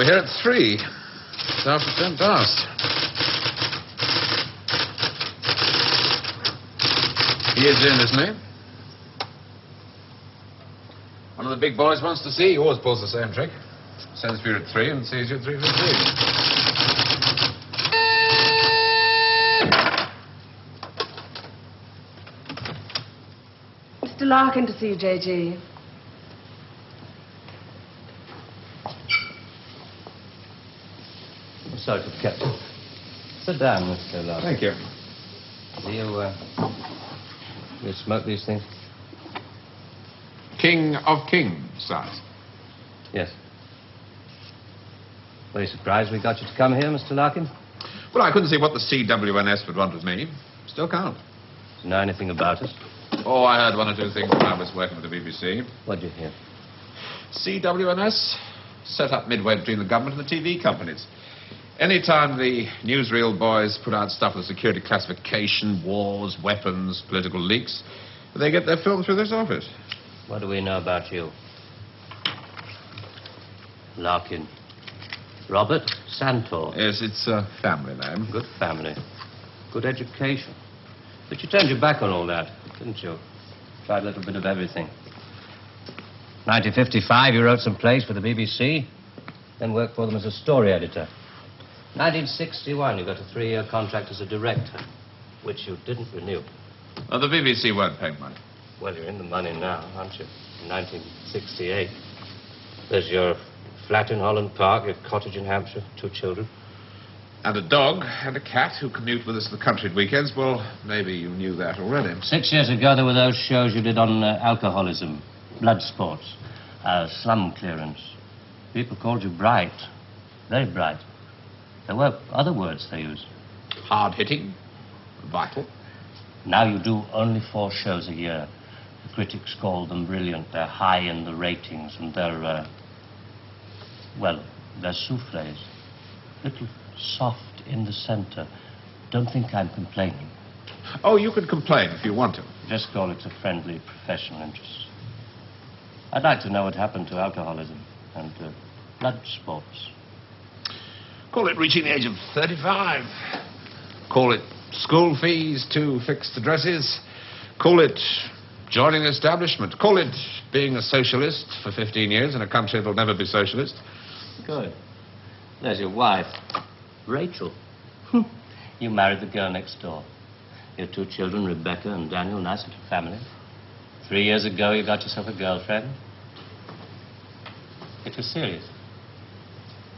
over here at 3. It's after 10 past. He is in, isn't he? One of the big boys wants to see you. He always pulls the same trick. Sends for you at 3 and sees you at 3:15. Mr. Larkin to see you, J.G. Sorry to kept you. Sit down, Mr. Larkin. Thank you. Do you smoke these things? King of Kings, sirs. Yes. Very surprised we got you to come here, Mr. Larkin. Well, I couldn't see what the CWNS would want with me. Still can't. Do you know anything about us? Oh, I heard 1 or 2 things when I was working with the BBC. What'd you hear? CWNS set up midway between the government and the TV companies. Any time the newsreel boys put out stuff with security classification, wars, weapons, political leaks, they get their film through this office. What do we know about you? Larkin. Robert Santor. Yes, it's a family name. Good family. Good education. But you turned your back on all that, didn't you? Tried a little bit of everything. 1955, you wrote some plays for the BBC, then worked for them as a story editor. 1961, you got a 3-year contract as a director, which you didn't renew. Oh, the BBC weren't paying money. Well, you're in the money now, aren't you? In 1968. There's your flat in Holland Park, your cottage in Hampshire, 2 children. And a dog and a cat who commute with us to the country at weekends. Well, maybe you knew that already. 6 years ago, there were those shows you did on alcoholism, blood sports, slum clearance. People called you bright, very bright. There were other words they used. Hard-hitting, vital. Now you do only 4 shows a year. The critics call them brilliant. They're high in the ratings, and they're, they're souffles. Little soft in the center. Don't think I'm complaining. Oh, you can complain if you want to. Just call it a friendly professional interest. I'd like to know what happened to alcoholism and blood sports. Call it reaching the age of 35. Call it school fees, 2 fixed addresses. Call it joining the establishment. Call it being a socialist for 15 years in a country that'll never be socialist. Good. There's your wife, Rachel. You married the girl next door. Your 2 children, Rebecca and Daniel, nice little family. 3 years ago, you got yourself a girlfriend. It was serious.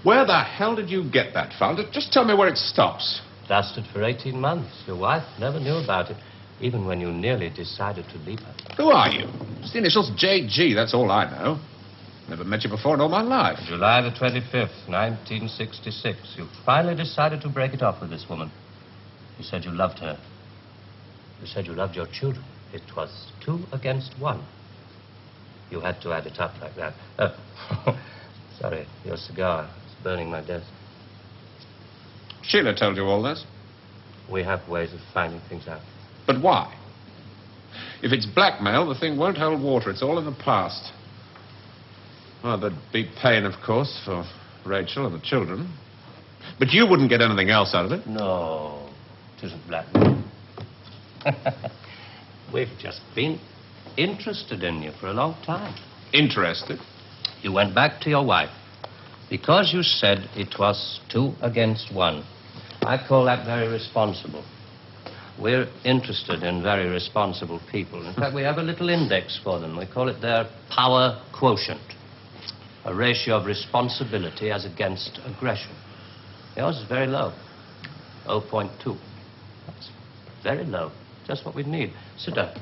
Where the hell did you get that, Founder? Just tell me where it stops. Lasted for 18 months. Your wife never knew about it, even when you nearly decided to leave her. Who are you? It's the initials J.G., that's all I know. Never met you before in all my life. July the 25th, 1966. You finally decided to break it off with this woman. You said you loved her. You said you loved your children. It was 2 against 1. You had to add it up like that. Sorry, your cigar. It's burning my desk. Sheila told you all this? We have ways of finding things out. But why? If it's blackmail, the thing won't hold water. It's all in the past. Well, there'd be pain, of course, for Rachel and the children. But you wouldn't get anything else out of it. No, it isn't blackmail. We've just been interested in you for a long time. Interested? You went back to your wife because you said it was 2 against 1. I call that very responsible. We're interested in very responsible people. In fact, we have a little index for them. We call it their power quotient. A ratio of responsibility as against aggression. Yours is very low. 0.2. That's very low. Just what we need. Sit down.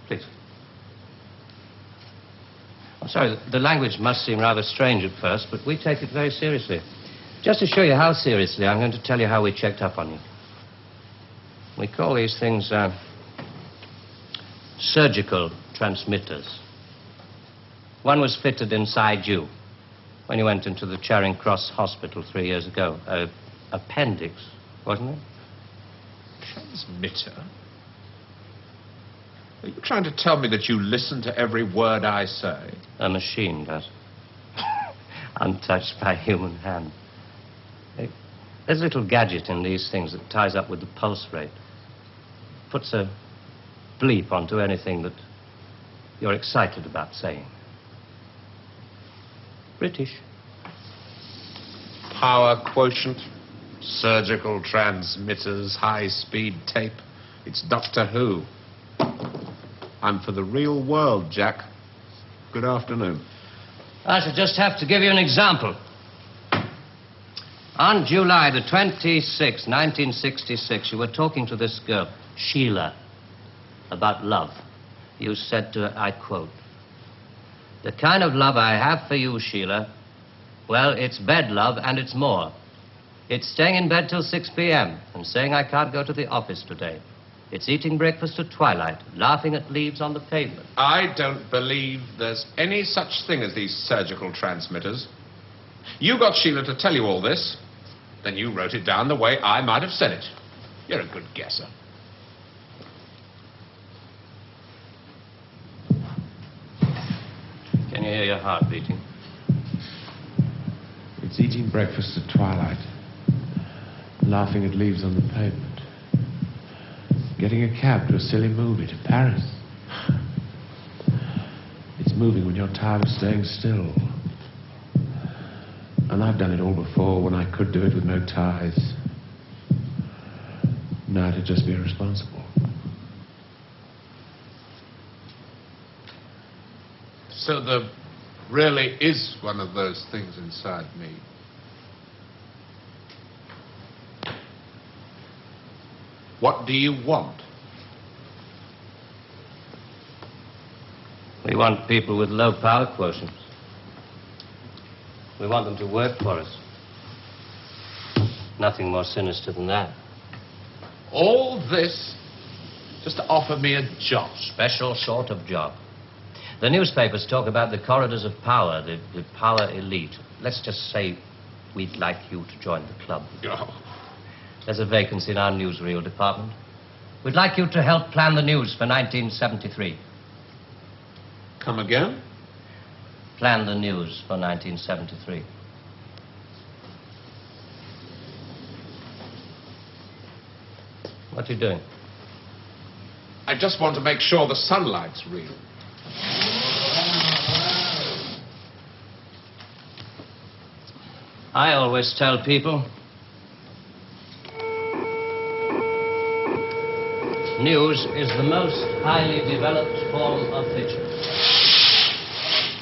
Please. I'm sorry, the language must seem rather strange at first, but we take it very seriously. Just to show you how seriously, I'm going to tell you how we checked up on you. We call these things surgical transmitters. One was fitted inside you when you went into the Charing Cross Hospital 3 years ago. Appendix, wasn't it? Transmitter? Are you trying to tell me that you listen to every word I say? A machine does. untouched by human hand. There's a little gadget in these things that ties up with the pulse rate. Puts a bleep onto anything that you're excited about saying. British. Power quotient, surgical transmitters, high-speed tape. It's Doctor Who. I'm for the real world, Jack. Good afternoon. I shall just have to give you an example. On July the 26th, 1966, you were talking to this girl, Sheila, about love. You said to her, I quote, "The kind of love I have for you, Sheila, well, it's bed love and it's more. It's staying in bed till 6 p.m. and saying I can't go to the office today. It's eating breakfast at twilight, laughing at leaves on the pavement." I don't believe there's any such thing as these surgical transmitters. You got Sheila to tell you all this. Then you wrote it down the way I might have said it. You're a good guesser. Can you hear your heart beating? It's eating breakfast at twilight, laughing at leaves on the pavement, getting a cab to a silly movie to Paris. It's moving when you're tired of staying still. And I've done it all before when I could do it with no ties. Now it'd just be irresponsible. So there really is one of those things inside me. What do you want? We want people with low power quotients. We want them to work for us. Nothing more sinister than that. All this just to offer me a job. Special sort of job. The newspapers talk about the corridors of power, the power elite. Let's just say we'd like you to join the club. Oh. There's a vacancy in our newsreel department. We'd like you to help plan the news for 1973. Come again? Plan the news for 1973. What are you doing? I just want to make sure the sunlight's real. I always tell people, news is the most highly developed form of fiction.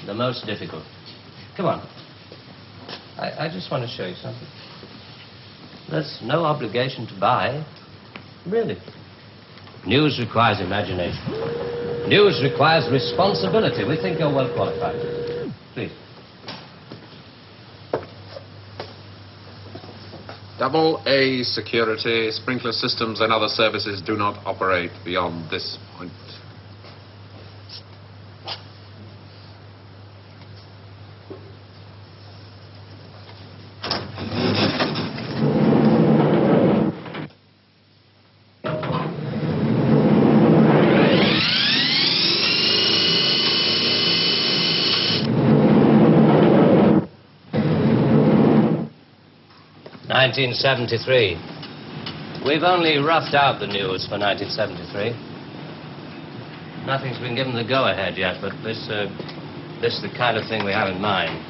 The most difficult. Come on. I just want to show you something. There's no obligation to buy. Really. News requires imagination. News requires responsibility. We think you're well qualified. Please. Double A security, sprinkler systems and other services do not operate beyond this point. '73. We've only roughed out the news for 1973. Nothing's been given the go-ahead yet, but this is the kind of thing we have in mind.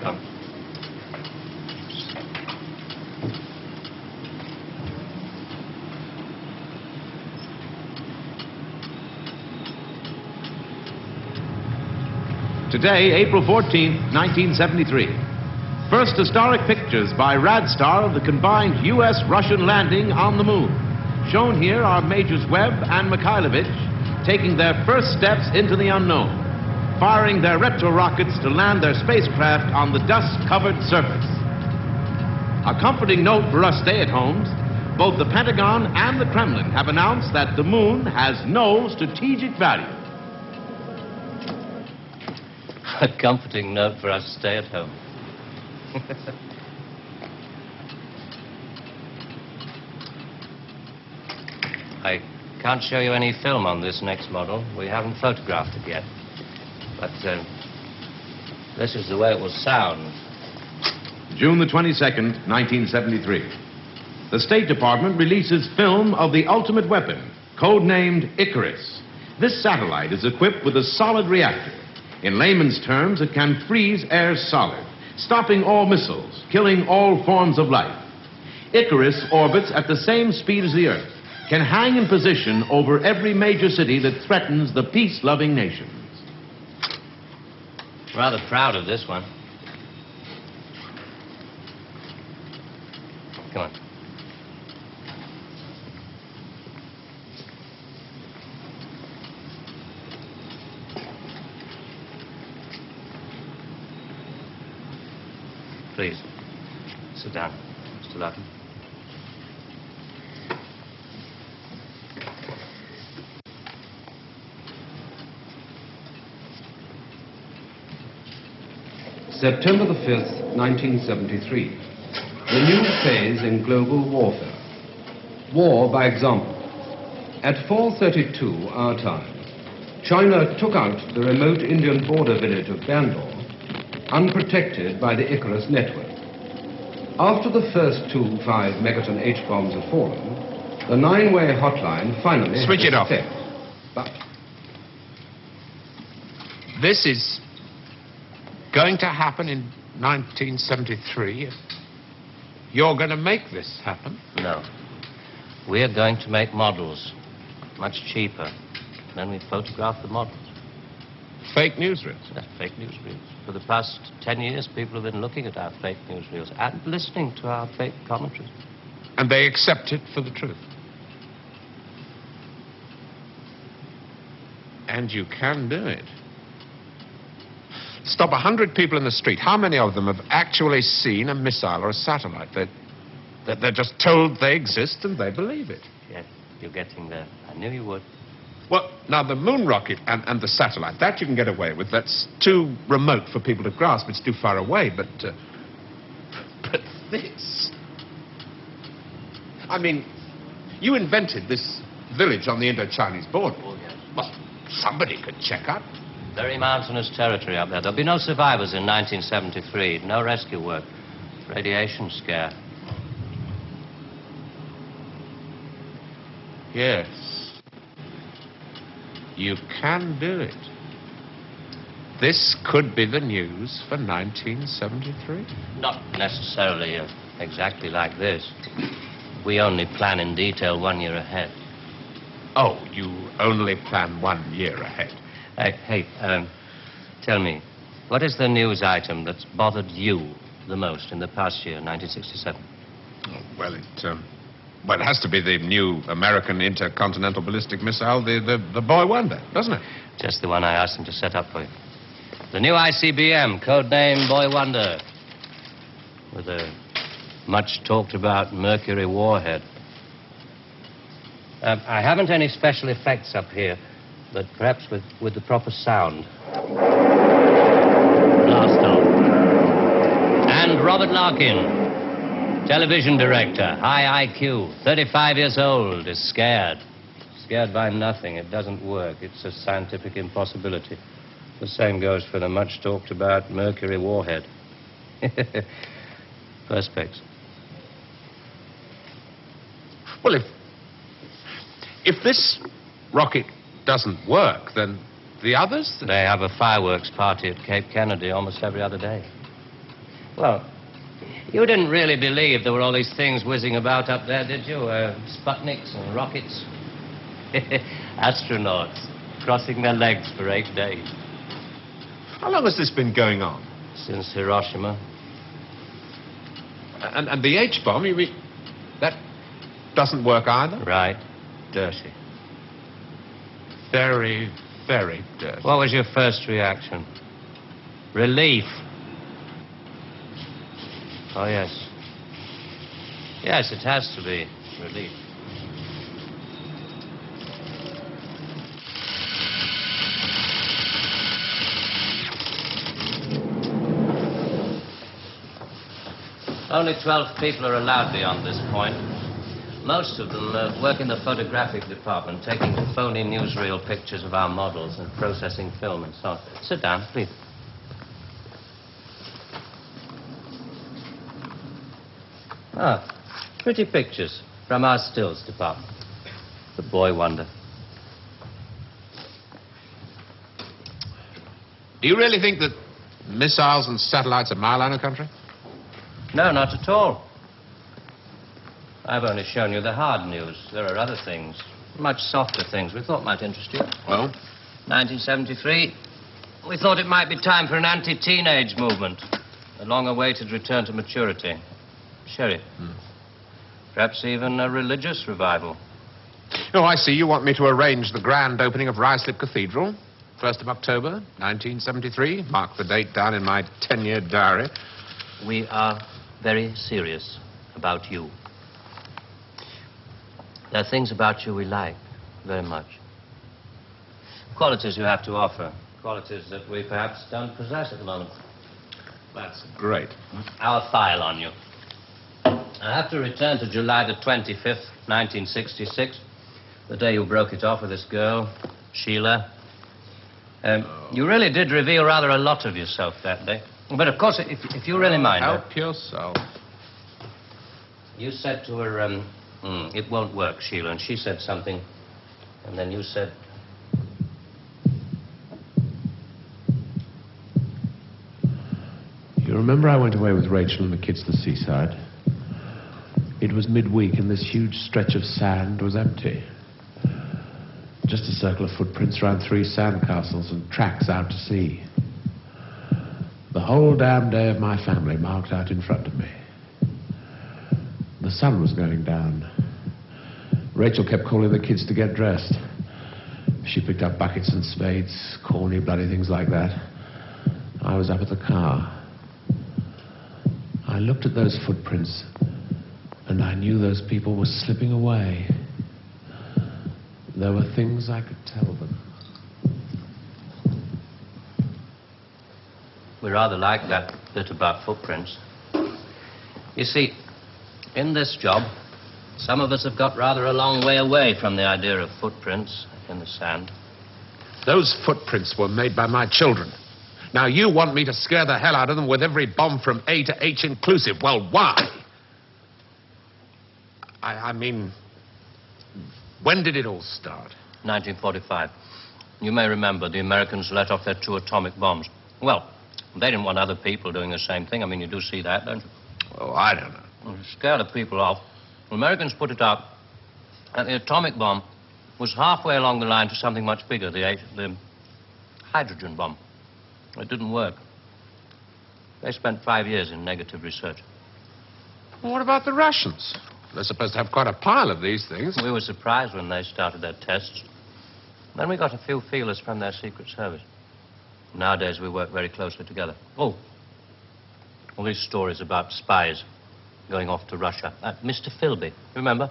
Come. Today, April 14th, 1973. First historic pictures by Radstar of the combined U.S.-Russian landing on the moon. Shown here are Majors Webb and Mikhailovich taking their first steps into the unknown, firing their retro-rockets to land their spacecraft on the dust-covered surface. A comforting note for us stay-at-homes, both the Pentagon and the Kremlin have announced that the moon has no strategic value. A comforting note for us to stay at home. I can't show you any film on this next model. We haven't photographed it yet. But this is the way it will sound. June the 22nd, 1973. The State Department releases film of the ultimate weapon, codenamed Icarus. This satellite is equipped with a solid reactor. In layman's terms, it can freeze air solid, stopping all missiles, killing all forms of life. Icarus orbits at the same speed as the Earth, can hang in position over every major city that threatens the peace-loving nations. Rather proud of this one. Come on. Please, sit down, Mr. Larkin. September the 5th, 1973. The new phase in global warfare. War by example. At 4:32 our time, China took out the remote Indian border village of Bandor, unprotected by the Icarus network. After the first 2 5-megaton H-bombs had fallen, the 9-way hotline finally Switch had it off. effect. But This is going to happen in 1973. You're going to make this happen? No. We're going to make models, much cheaper. Then we photograph the models. Fake newsreels. That's fake newsreels. For the past 10 years, people have been looking at our fake newsreels and listening to our fake commentaries. And they accept it for the truth. And you can do it. Stop 100 people in the street. How many of them have actually seen a missile or a satellite? They're just told they exist and they believe it. Yes, you're getting there. I knew you would. Well, now, the moon rocket and the satellite, that you can get away with. That's too remote for people to grasp. It's too far away. But this... I mean, you invented this village on the Indo-Chinese border. Oh, yes. Well, somebody could check up. Very mountainous territory up there. There'll be no survivors in 1973. No rescue work. Radiation scare. Yes. You can do it. This could be the news for 1973. Not necessarily exactly like this. We only plan in detail 1 year ahead. Oh, you only plan 1 year ahead. Hey, tell me, what is the news item that's bothered you the most in the past year, 1967? Oh, well, it has to be the new American intercontinental ballistic missile, the Boy Wonder, doesn't it? Just the one I asked him to set up for you. The new ICBM, codename Boy Wonder, with a much talked about Mercury warhead. I haven't any special effects up here, but perhaps with the proper sound. Blast off. And Robert Larkin, television director, high IQ, 35 years old, is scared. Scared by nothing. It doesn't work. It's a scientific impossibility. The same goes for the much talked about Mercury warhead. Perspex. Well, if this rocket doesn't work, then the others... They have a fireworks party at Cape Kennedy almost every other day. Well, you didn't really believe there were all these things whizzing about up there, did you? Sputniks and rockets. Astronauts crossing their legs for 8 days. How long has this been going on? Since Hiroshima. And the H-bomb, you mean... That doesn't work either? Right. Dirty. Very, very dirty. What was your first reaction? Relief. Oh, yes. Yes, it has to be relief. Only 12 people are allowed beyond this point. Most of them work in the photographic department, taking phony newsreel pictures of our models and processing film and so on. Sit down, please. Ah, pretty pictures from our stills department. The boy wonder. Do you really think that missiles and satellites are mile line of country? No, not at all. I've only shown you the hard news. There are other things, much softer things we thought might interest you. Well? 1973, we thought it might be time for an anti-teenage movement. A long-awaited return to maturity. Sheriff. Perhaps even a religious revival. Oh, I see. You want me to arrange the grand opening of Ruislip Cathedral. 1st of October, 1973. Mark the date down in my 10-year diary. We are very serious about you. There are things about you we like very much. Qualities you have to offer. Qualities that we perhaps don't possess at the moment. That's great. Our file on you. I have to return to July the 25th, 1966, the day you broke it off with this girl, Sheila. You really did reveal rather a lot of yourself that day. But, of course, if you really mind... Help yourself. You said to her, it won't work, Sheila, and she said something, and then you said... You remember I went away with Rachel and the kids to the seaside? It was midweek, and this huge stretch of sand was empty. Just a circle of footprints around 3 sand castles and tracks out to sea. The whole damn day of my family marked out in front of me. The sun was going down. Rachel kept calling the kids to get dressed. She picked up buckets and spades, corny bloody things like that. I was up at the car. I looked at those footprints, and I knew those people were slipping away. There were things I could tell them. We rather like that bit about footprints. You see, in this job, some of us have got rather a long way away from the idea of footprints in the sand. Those footprints were made by my children. Now, you want me to scare the hell out of them with every bomb from A to H inclusive. Well, why? I mean, when did it all start? 1945. You may remember the Americans let off their 2 atomic bombs. Well, they didn't want other people doing the same thing. I mean, you do see that, don't you? Oh, I don't know. Well, to scare the people off, the Americans put it out that the atomic bomb was halfway along the line to something much bigger, the hydrogen bomb. It didn't work. They spent 5 years in negative research. Well, what about the Russians? They're supposed to have quite a pile of these things. We were surprised when they started their tests. Then we got a few feelers from their Secret Service. Nowadays, we work very closely together. Oh, all these stories about spies going off to Russia. Mr. Philby, remember?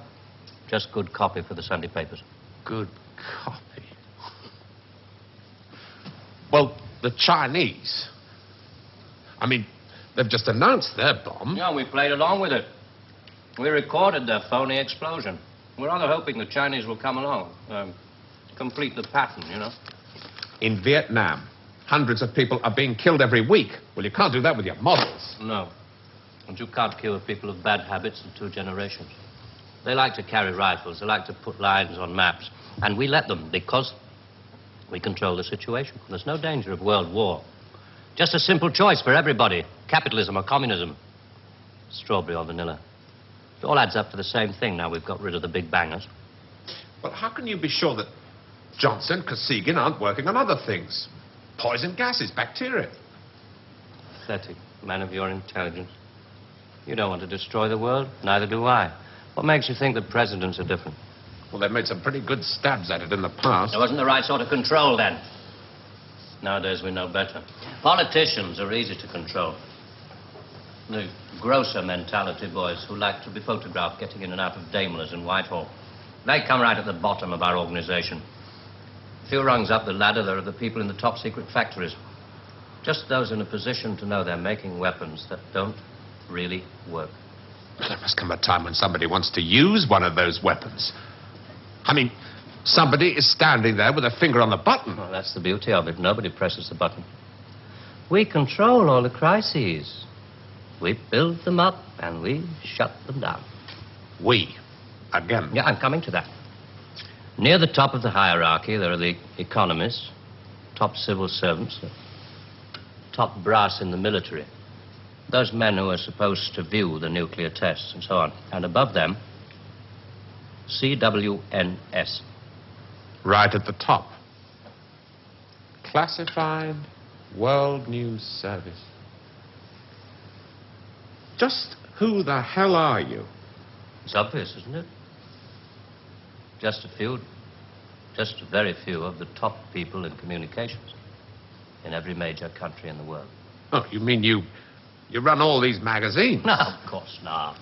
Just good copy for the Sunday papers. Good copy. Well, the Chinese. I mean, they've just announced their bomb. Yeah, we played along with it. We recorded their phony explosion. We're rather hoping the Chinese will come along, complete the pattern, you know. In Vietnam, hundreds of people are being killed every week. Well, you can't do that with your models. No. And you can't cure people of bad habits in 2 generations. They like to carry rifles. They like to put lines on maps. And we let them because we control the situation. There's no danger of world war. Just a simple choice for everybody. Capitalism or communism. Strawberry or vanilla. It all adds up to the same thing now we've got rid of the big bangers. Well, how can you be sure that Johnson, Kosygin aren't working on other things? Poison gases, bacteria. Pathetic man of your intelligence. You don't want to destroy the world. Neither do I. What makes you think that presidents are different? Well, they've made some pretty good stabs at it in the past. There wasn't the right sort of control then. Nowadays we know better. Politicians are easy to control. The grosser mentality boys who like to be photographed getting in and out of Daimlers in Whitehall. They come right at the bottom of our organization. A few rungs up the ladder, there are the people in the top secret factories. Just those in a position to know they're making weapons that don't really work. There must come a time when somebody wants to use one of those weapons. I mean, somebody is standing there with a finger on the button. Well, that's the beauty of it. Nobody presses the button. We control all the crises. We build them up and we shut them down. We. Again. Yeah, I'm coming to that. Near the top of the hierarchy, there are the economists, top civil servants, the top brass in the military. Those men who are supposed to view the nuclear tests and so on. And above them, CWNS. Right at the top. Classified World News Service. Just who the hell are you? It's obvious, isn't it? Just a very few of the top people in communications in every major country in the world. Oh, you mean you run all these magazines? No, of course not.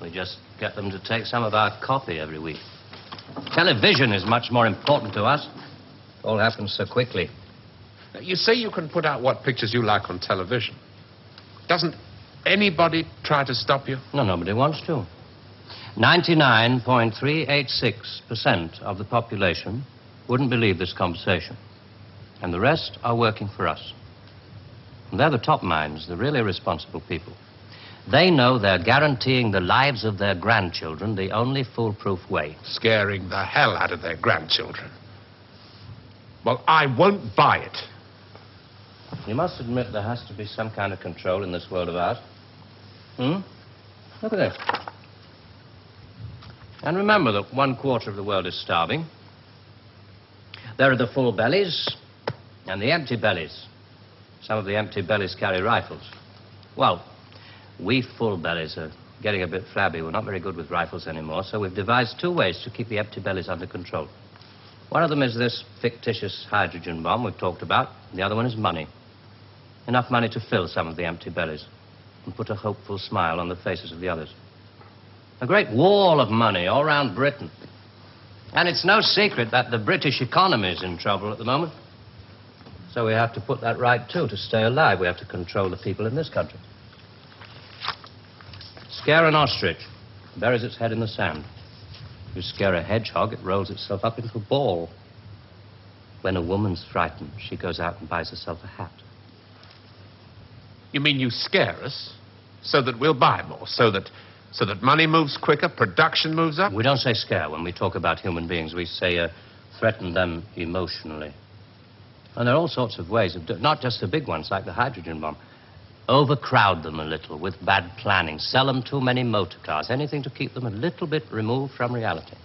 We just get them to take some of our copy every week. Television is much more important to us. It all happens so quickly. You say you can put out what pictures you like on television. Doesn't anybody try to stop you? No, nobody wants to. 99.386% of the population wouldn't believe this conversation. And the rest are working for us. And they're the top minds, the really responsible people. They know they're guaranteeing the lives of their grandchildren the only foolproof way. Scaring the hell out of their grandchildren. Well, I won't buy it. You must admit there has to be some kind of control in this world of ours. Look at this. And remember that 1/4 of the world is starving. There are the full bellies and the empty bellies. Some of the empty bellies carry rifles. Well, we full bellies are getting a bit flabby. We're not very good with rifles anymore, so we've devised 2 ways to keep the empty bellies under control. One of them is this fictitious hydrogen bomb we've talked about. The other one is money. Enough money to fill some of the empty bellies and put a hopeful smile on the faces of the others. A great wall of money all around Britain. And it's no secret that the British economy is in trouble at the moment. So we have to put that right, too, to stay alive. We have to control the people in this country. Scare an ostrich, it buries its head in the sand. You scare a hedgehog, it rolls itself up into a ball. When a woman's frightened, she goes out and buys herself a hat. You mean you scare us so that we'll buy more, so that money moves quicker, production moves up? We don't say scare when we talk about human beings. We say threaten them emotionally. And there are all sorts of ways of doing it, not just the big ones like the hydrogen bomb. Overcrowd them a little with bad planning. Sell them too many motor cars. Anything to keep them a little bit removed from reality.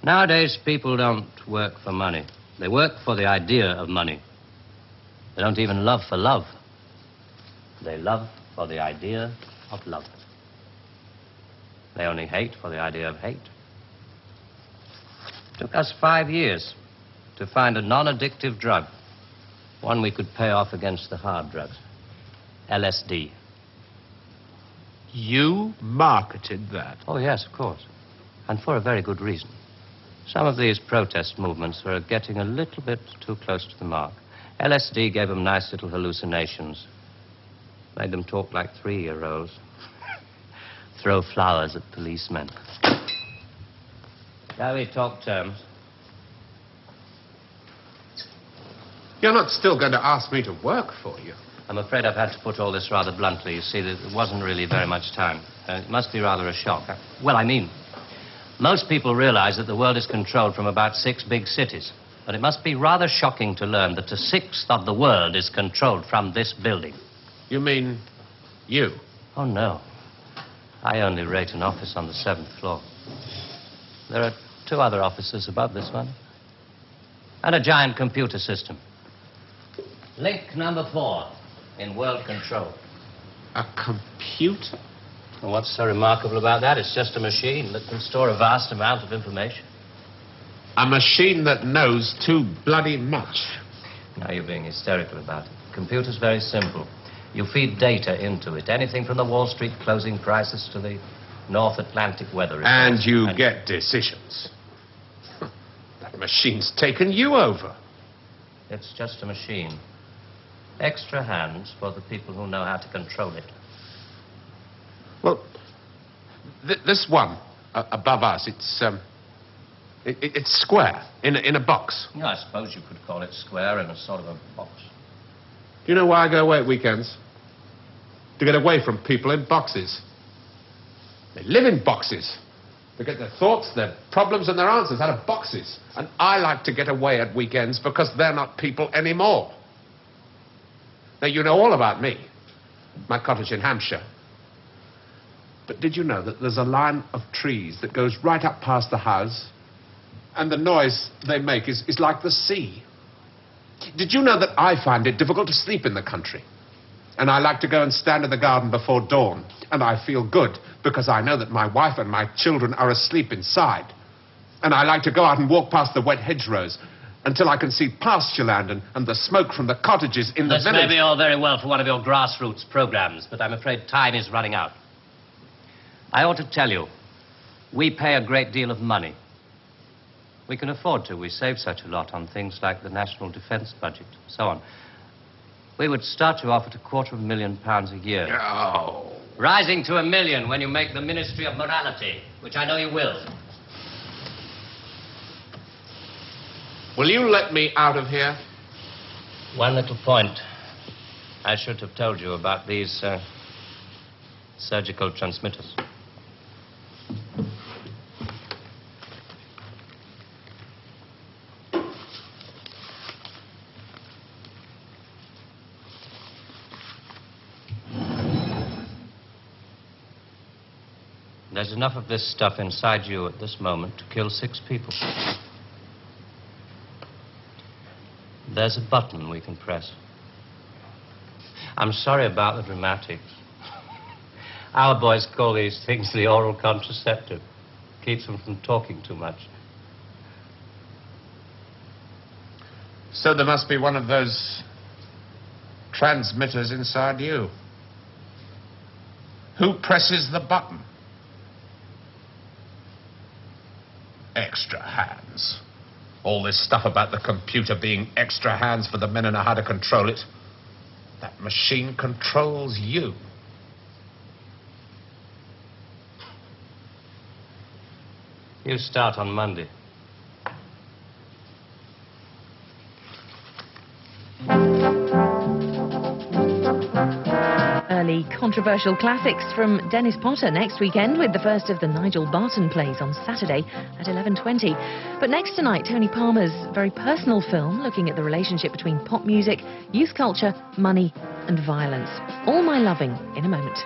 Nowadays, people don't work for money. They work for the idea of money. They don't even love for love. They love for the idea of love. They only hate for the idea of hate. It took us 5 years to find a non-addictive drug, one we could pay off against the hard drugs. LSD. You marketed that? Oh, yes, of course. And for a very good reason. Some of these protest movements are getting a little bit too close to the mark. LSD gave them nice little hallucinations. Made them talk like 3-year-olds. Throw flowers at policemen. Shall we talk terms? You're not still going to ask me to work for you? I'm afraid I've had to put all this rather bluntly. You see, there wasn't really very much time. It must be rather a shock. Most people realize that the world is controlled from about 6 big cities. But it must be rather shocking to learn that a 1/6 of the world is controlled from this building. You mean you? Oh, no. I only rate an office on the 7th floor. There are 2 other offices above this one. And a giant computer system. Link number 4 in world control. A computer? And what's so remarkable about that? It's just a machine that can store a vast amount of information. A machine that knows too bloody much. Now you're being hysterical about it. The computer's very simple. You feed data into it. Anything from the Wall Street closing prices to the North Atlantic weather reports. And you get decisions. That machine's taken you over. It's just a machine. Extra hands for the people who know how to control it. Well, This one above us, it's square in a box. Yeah, I suppose you could call it square in a sort of a box. Do you know why I go away at weekends? To get away from people in boxes. They live in boxes. They get their thoughts, their problems, and their answers out of boxes. And I like to get away at weekends because they're not people anymore. Now, you know all about me. My cottage in Hampshire. But did you know that there's a line of trees that goes right up past the house, and the noise they make is like the sea? Did you know that I find it difficult to sleep in the country? And I like to go and stand in the garden before dawn, and I feel good because I know that my wife and my children are asleep inside. And I like to go out and walk past the wet hedgerows until I can see pasture land and the smoke from the cottages in the This village. may be all very well for one of your grassroots programs, but I'm afraid time is running out. I ought to tell you, we pay a great deal of money. We can afford to. We save such a lot on things like the national defense budget, so on. We would start you off at £250,000 a year. Oh. Rising to £1 million when you make the Ministry of Morality, which I know you will. Will you let me out of here? One little point. I should have told you about these surgical transmitters. There's enough of this stuff inside you at this moment to kill 6 people. There's a button we can press. I'm sorry about the dramatics. Our boys call these things the oral contraceptive. Keeps them from talking too much. So there must be one of those transmitters inside you. Who presses the button? Extra hands. All this stuff about the computer being extra hands for the men who know how to control it. That machine controls you. You start on Monday. Early controversial classics from Dennis Potter next weekend with the first of the Nigel Barton plays on Saturday at 11:20. But next tonight, Tony Palmer's very personal film looking at the relationship between pop music, youth culture, money and violence. All My Loving in a moment.